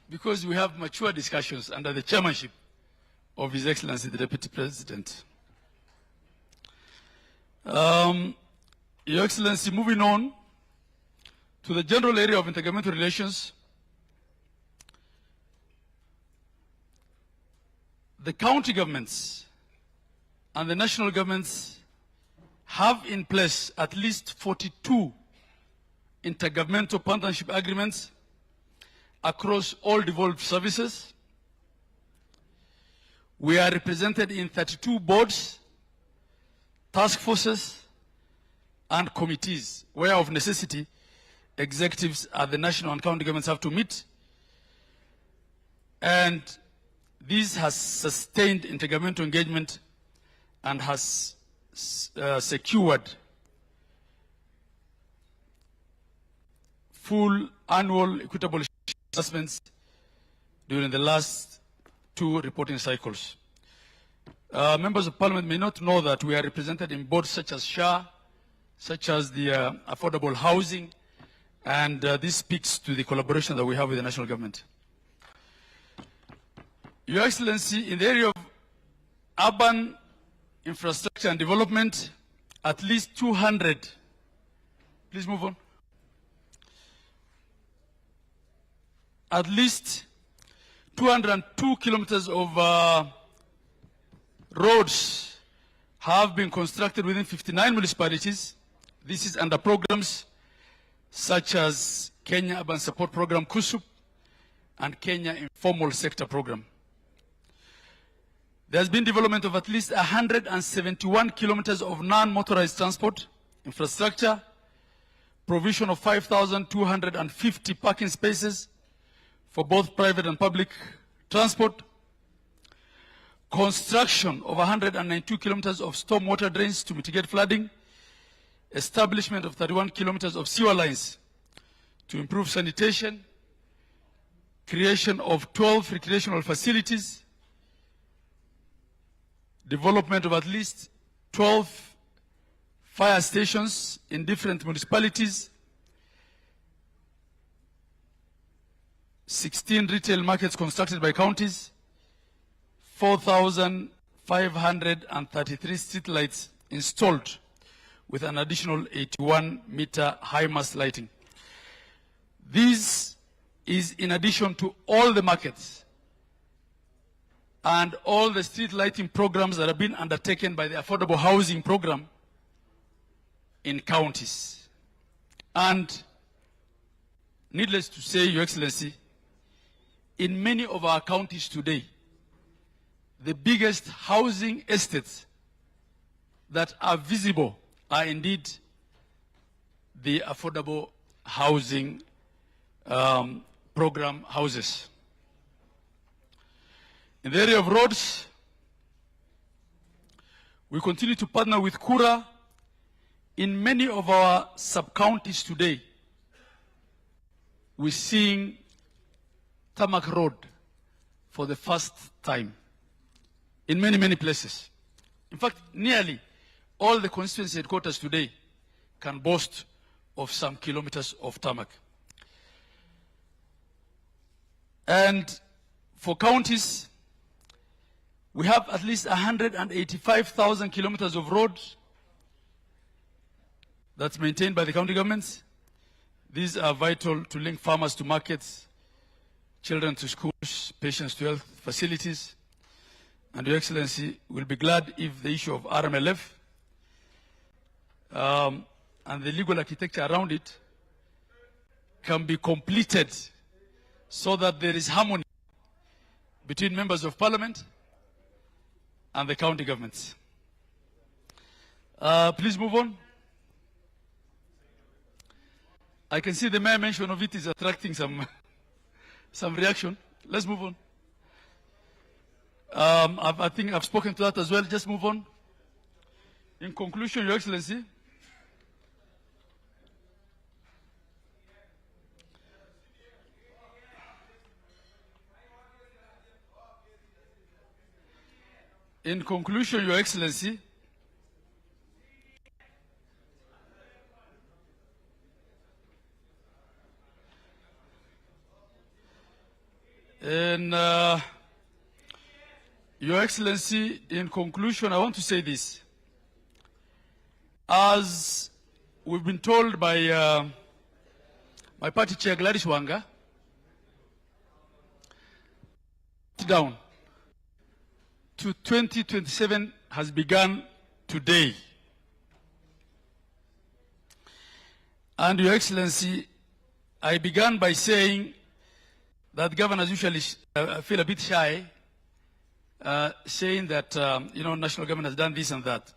because we have mature discussions under the chairmanship of His Excellency the Deputy President. Your Excellency, moving on to the general area of intergovernmental relations, the county governments and the national governments have in place at least 42 intergovernmental partnership agreements across all devolved services. We are represented in 32 boards, task forces, and committees, where of necessity, executives at the national and county governments have to meet. And this has sustained intergovernmental engagement and has secured full annual equitable assessments during the last 2 reporting cycles. Members of Parliament may not know that we are represented in boards such as SHA, such as the affordable housing, and this speaks to the collaboration that we have with the national government. Your Excellency, in the area of urban infrastructure and development, at least 200, please move on, at least 202 kilometers of roads have been constructed within 59 municipalities. This is under programs such as Kenya Urban Support Program, KUSUP, and Kenya Informal Sector Program. There has been development of at least 171 kilometers of non-motorized transport infrastructure, provision of 5,250 parking spaces for both private and public transport, construction of 192 kilometers of stormwater drains to mitigate flooding, establishment of 31 kilometers of sewer lines to improve sanitation, creation of 12 recreational facilities, development of at least 12 fire stations in different municipalities, 16 retail markets constructed by counties, 4,533 street lights installed with an additional 81-meter high mast lighting. This is in addition to all the markets and all the street lighting programs that have been undertaken by the affordable housing program in counties. And needless to say, Your Excellency, in many of our counties today, the biggest housing estates that are visible are indeed the affordable housing program houses. In the area of roads, we continue to partner with KURA in many of our sub-counties today. We're seeing tarmac road for the first time in many, many places. In fact, nearly all the constituency headquarters today can boast of some kilometers of tarmac. And for counties, we have at least 185,000 kilometers of roads that's maintained by the county governments. These are vital to link farmers to markets, children to schools, patients to health facilities. And Your Excellency will be glad if the issue of RMLF and the legal architecture around it can be completed so that there is harmony between members of parliament and the county governments. Please move on. I can see the mere mention of it is attracting some reaction. Let's move on. I think I've spoken to that as well. Just move on. In conclusion, Your Excellency, Your Excellency, And Your Excellency, in conclusion, I want to say this. As we've been told by my party chair, Gladys Wanga, down to 2027 has begun today. And Your Excellency, I began by saying that governors usually feel a bit shy, saying that, national government has done this and that.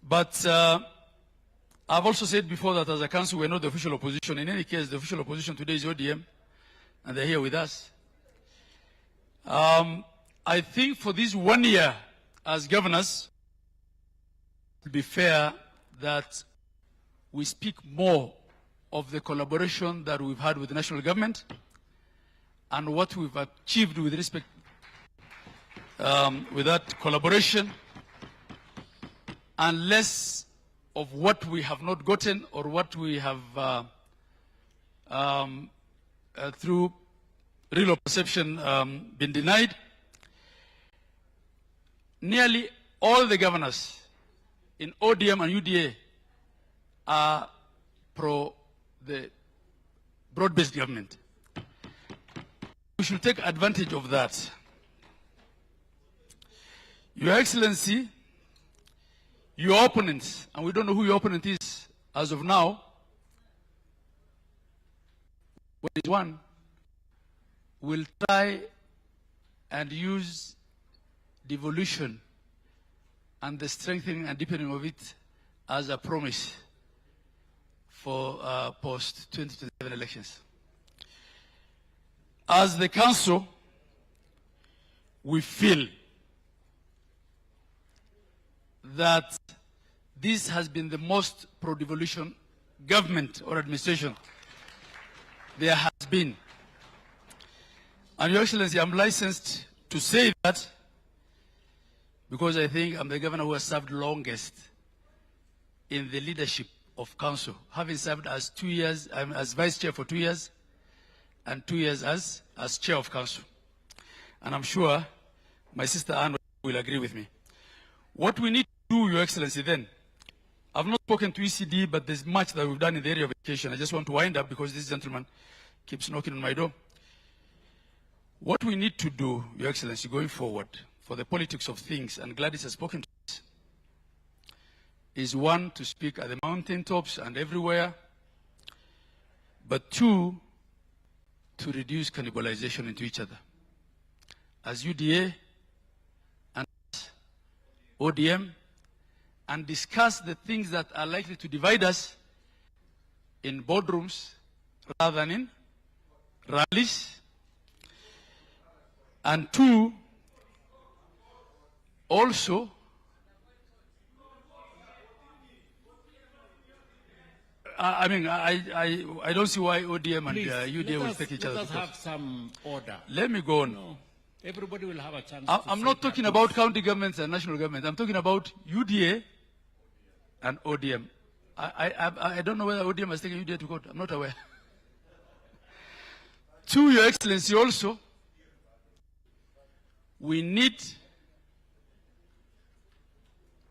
But I've also said before that as a council, we're not the official opposition. In any case, the official opposition today is ODM, and they're here with us. I think for this 1 year as governors, to be fair, that we speak more of the collaboration that we've had with the national government and what we've achieved with respect with that collaboration, and less of what we have not gotten or what we have through real perception been denied. Nearly all the governors in ODM and UDA are pro the broad-based government. We should take advantage of that. Your Excellency, your opponents, and we don't know who your opponent is as of now, one will try and use devolution and the strengthening and deepening of it as a promise for post-2027 elections. As the council, we feel that this has been the most pro-devolution government or administration there has been. And Your Excellency, I'm licensed to say that because I think I'm the governor who has served longest in the leadership of council, having served as 2 years, as vice chair for 2 years, and 2 years as chair of council. And I'm sure my sister Anne will agree with me. What we need to do, Your Excellency, then, I've not spoken to ECD, but there's much that we've done in the area of education. I just want to wind up because this gentleman keeps knocking on my door. What we need to do, Your Excellency, going forward for the politics of things, and Gladys has spoken to us, is one, to speak at the mountaintops and everywhere, but two, to reduce cannibalization into each other. As UDA and ODM, and discuss the things that are likely to divide us in boardrooms rather than in rallies. And two, also I don't see why ODM and UDA will take each other. Let us have some order. Let me go on. No, everybody will have a chance. I'm not talking about county governments and national governments. I'm talking about UDA and ODM. I don't know whether ODM has taken UDA to court. I'm not aware. To Your Excellency, also, we need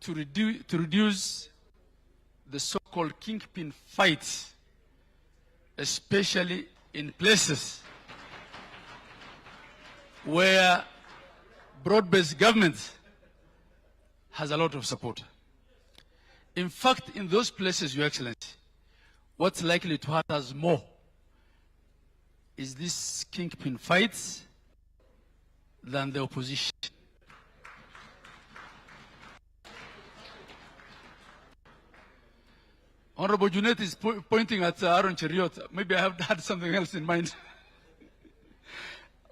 to reduce the so-called kingpin fights, especially in places where broad-based government has a lot of support. In fact, in those places, Your Excellency, what's likely to hurt us more is these kingpin fights than the opposition. Honorable Junet is pointing at Aaron Cheriot. Maybe I have had something else in mind.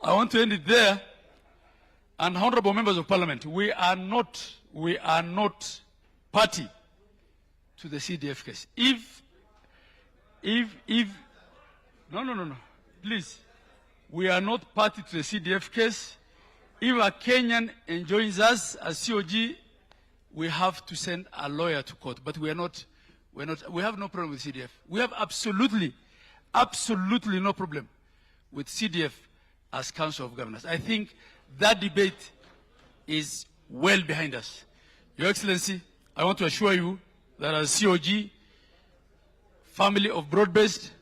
I want to end it there. And honorable members of parliament, we are not party to the CDF case. No. Please. We are not party to the CDF case. If a Kenyan enjoins us as COG, we have to send a lawyer to court. But we have no problem with CDF. We have absolutely no problem with CDF as Council of Governors. I think that debate is well behind us. Your Excellency, I want to assure you that as COG, family of broad-based,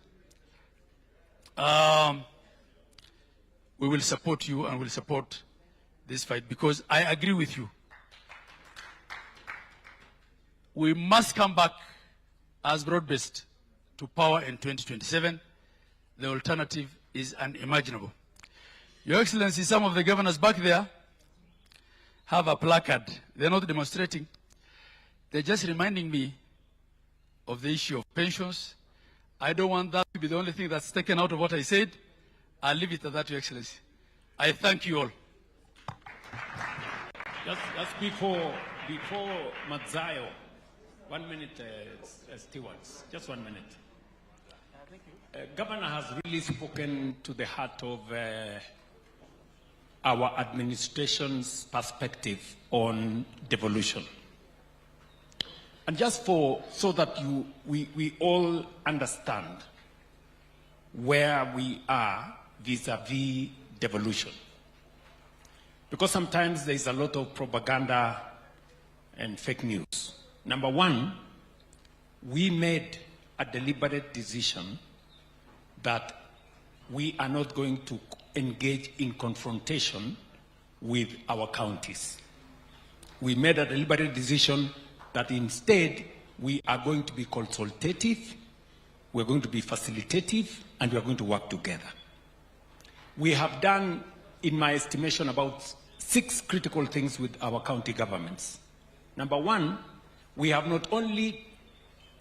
we will support you and will support this fight because I agree with you. We must come back as broad-based to power in 2027. The alternative is unimaginable. Your Excellency, some of the governors back there have a placard. They're not demonstrating. They're just reminding me of the issue of pensions. I don't want that to be the only thing that's taken out of what I said. I'll leave it at that, Your Excellency. I thank you all. Just before Mazzayo, 1 minute, stewards, just 1 minute. Thank you. Governor has really spoken to the heart of our administration's perspective on devolution. And just so that we all understand where we are vis-a-vis devolution. Because sometimes there's a lot of propaganda and fake news. Number one, we made a deliberate decision that we are not going to engage in confrontation with our counties. We made a deliberate decision that instead we are going to be consultative, we're going to be facilitative, and we are going to work together. We have done, in my estimation, about 6 critical things with our county governments. Number one, we have not only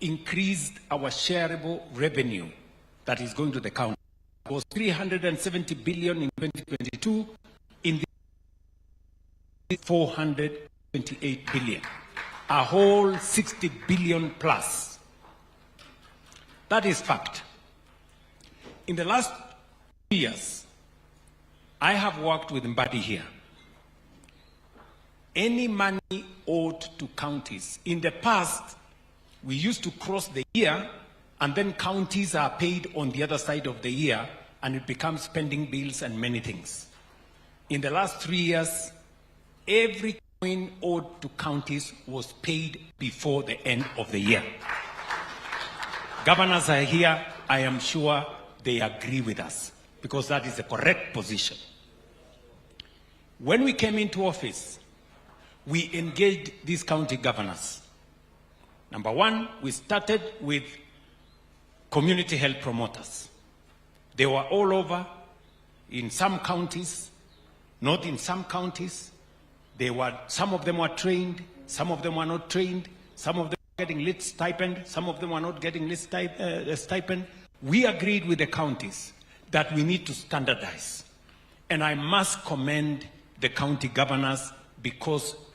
increased our shareable revenue that is going to the county. It was 370 billion in 2022, in the 428 billion, a whole 60 billion plus. That is fact. In the last years, I have worked with Mbadi here. Any money owed to counties, in the past, we used to cross the year and then counties are paid on the other side of the year and it becomes spending bills and many things. In the last 3 years, every coin owed to counties was paid before the end of the year. Governors are here, I am sure they agree with us because that is the correct position. When we came into office, we engaged these county governors. Number one, we started with community health promoters. They were all over in some counties, not in some counties. Some of them were trained, some of them were not trained, some of them were getting lit stipend, some of them were not getting lit stipend. We agreed with the counties that we need to standardize. And I must commend the county governors because